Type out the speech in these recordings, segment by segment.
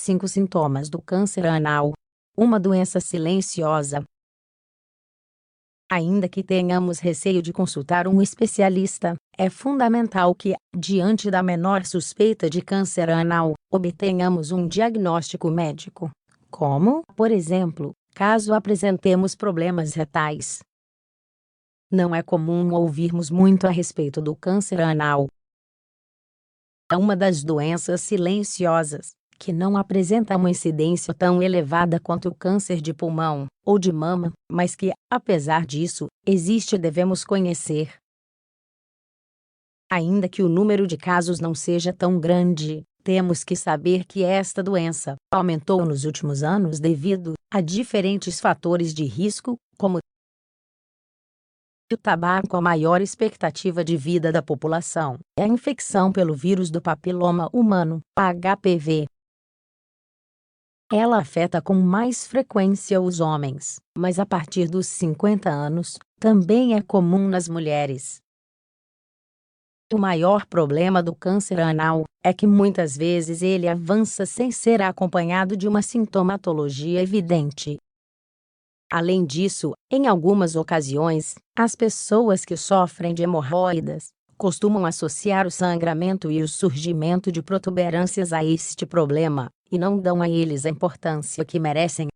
5 sintomas do câncer anal. Uma doença silenciosa. Ainda que tenhamos receio de consultar um especialista, é fundamental que, diante da menor suspeita de câncer anal, obtenhamos um diagnóstico médico. Como, por exemplo, caso apresentemos problemas retais. Não é comum ouvirmos muito a respeito do câncer anal. É uma das doenças silenciosas, que não apresenta uma incidência tão elevada quanto o câncer de pulmão ou de mama, mas que, apesar disso, existe e devemos conhecer. Ainda que o número de casos não seja tão grande, temos que saber que esta doença aumentou nos últimos anos devido a diferentes fatores de risco, como o tabaco, a maior expectativa de vida da população, a infecção pelo vírus do papiloma humano, HPV. Ela afeta com mais frequência os homens, mas a partir dos 50 anos, também é comum nas mulheres. O maior problema do câncer anal é que muitas vezes ele avança sem ser acompanhado de uma sintomatologia evidente. Além disso, em algumas ocasiões, as pessoas que sofrem de hemorroidas costumam associar o sangramento e o surgimento de protuberâncias a este problema, e não dão a eles a importância que merecem.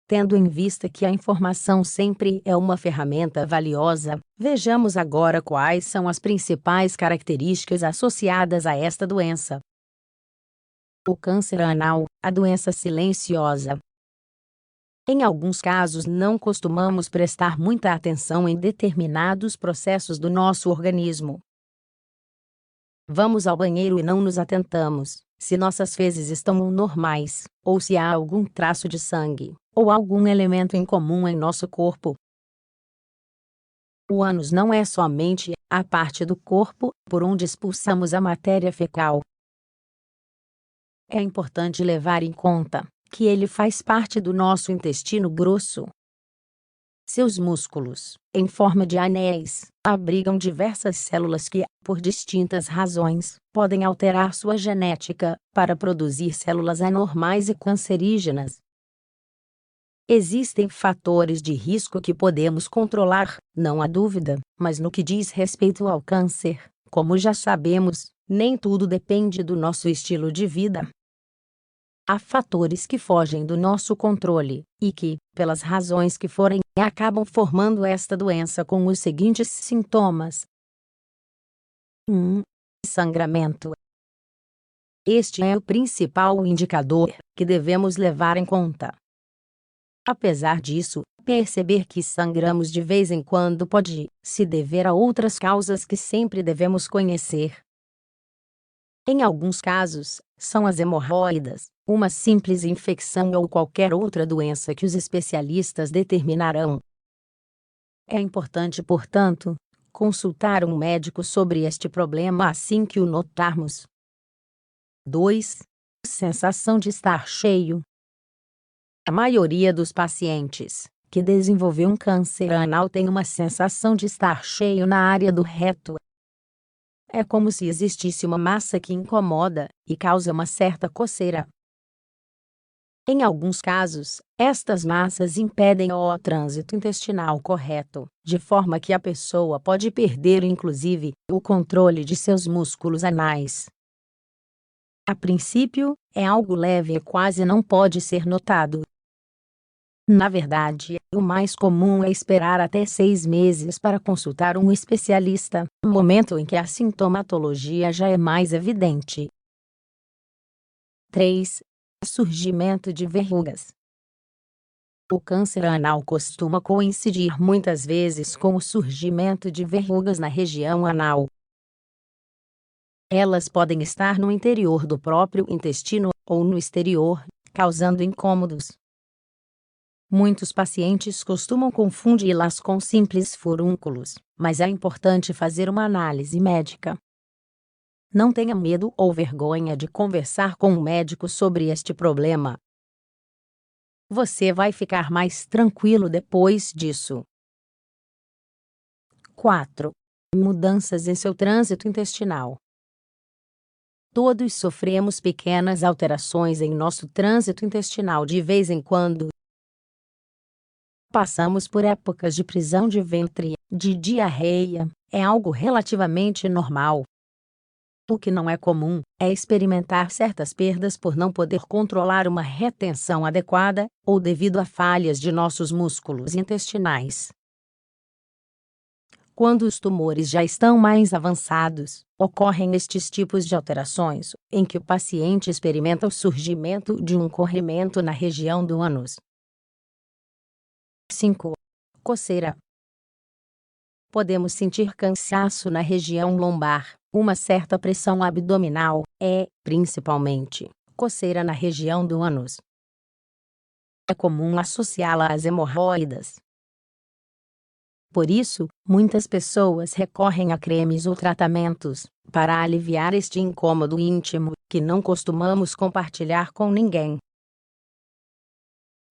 Tendo em vista que a informação sempre é uma ferramenta valiosa, vejamos agora quais são as principais características associadas a esta doença. O câncer anal, a doença silenciosa. Em alguns casos não costumamos prestar muita atenção em determinados processos do nosso organismo. Vamos ao banheiro e não nos atentamos se nossas fezes estão normais, ou se há algum traço de sangue, ou algum elemento incomum em nosso corpo. O ânus não é somente a parte do corpo por onde expulsamos a matéria fecal. É importante levar em conta que ele faz parte do nosso intestino grosso. Seus músculos, em forma de anéis, abrigam diversas células que, por distintas razões, podem alterar sua genética para produzir células anormais e cancerígenas. Existem fatores de risco que podemos controlar, não há dúvida, mas no que diz respeito ao câncer, como já sabemos, nem tudo depende do nosso estilo de vida. Há fatores que fogem do nosso controle, e que, pelas razões que forem, acabam formando esta doença com os seguintes sintomas. 1. Sangramento. Este é o principal indicador que devemos levar em conta. Apesar disso, perceber que sangramos de vez em quando pode se dever a outras causas que sempre devemos conhecer. Em alguns casos, são as hemorroidas, uma simples infecção ou qualquer outra doença que os especialistas determinarão. É importante, portanto, consultar um médico sobre este problema assim que o notarmos. 2. Sensação de estar cheio. A maioria dos pacientes que desenvolveu um câncer anal tem uma sensação de estar cheio na área do reto. É como se existisse uma massa que incomoda e causa uma certa coceira. Em alguns casos, estas massas impedem o trânsito intestinal correto, de forma que a pessoa pode perder inclusive o controle de seus músculos anais. A princípio, é algo leve e quase não pode ser notado. Na verdade, o mais comum é esperar até 6 meses para consultar um especialista, momento em que a sintomatologia já é mais evidente. 3. Surgimento de verrugas. O câncer anal costuma coincidir muitas vezes com o surgimento de verrugas na região anal. Elas podem estar no interior do próprio intestino ou no exterior, causando incômodos. Muitos pacientes costumam confundi-las com simples furúnculos, mas é importante fazer uma análise médica. Não tenha medo ou vergonha de conversar com um médico sobre este problema. Você vai ficar mais tranquilo depois disso. 4. Mudanças em seu trânsito intestinal. Todos sofremos pequenas alterações em nosso trânsito intestinal de vez em quando. Passamos por épocas de prisão de ventre, de diarreia, é algo relativamente normal. O que não é comum é experimentar certas perdas por não poder controlar uma retenção adequada, ou devido a falhas de nossos músculos intestinais. Quando os tumores já estão mais avançados, ocorrem estes tipos de alterações, em que o paciente experimenta o surgimento de um corrimento na região do ânus. 5. Coceira. Podemos sentir cansaço na região lombar, uma certa pressão abdominal, principalmente, coceira na região do ânus. É comum associá-la às hemorroidas. Por isso, muitas pessoas recorrem a cremes ou tratamentos para aliviar este incômodo íntimo, que não costumamos compartilhar com ninguém.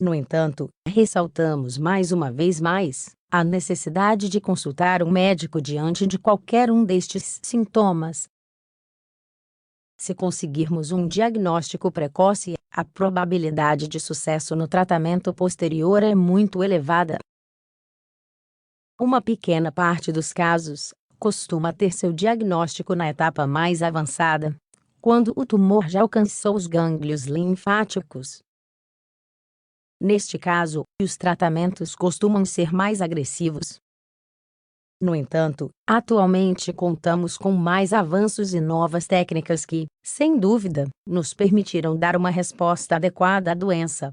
No entanto, ressaltamos mais uma vez a necessidade de consultar um médico diante de qualquer um destes sintomas. Se conseguirmos um diagnóstico precoce, a probabilidade de sucesso no tratamento posterior é muito elevada. Uma pequena parte dos casos costuma ter seu diagnóstico na etapa mais avançada, quando o tumor já alcançou os gânglios linfáticos. Neste caso, os tratamentos costumam ser mais agressivos. No entanto, atualmente contamos com mais avanços e novas técnicas que, sem dúvida, nos permitirão dar uma resposta adequada à doença.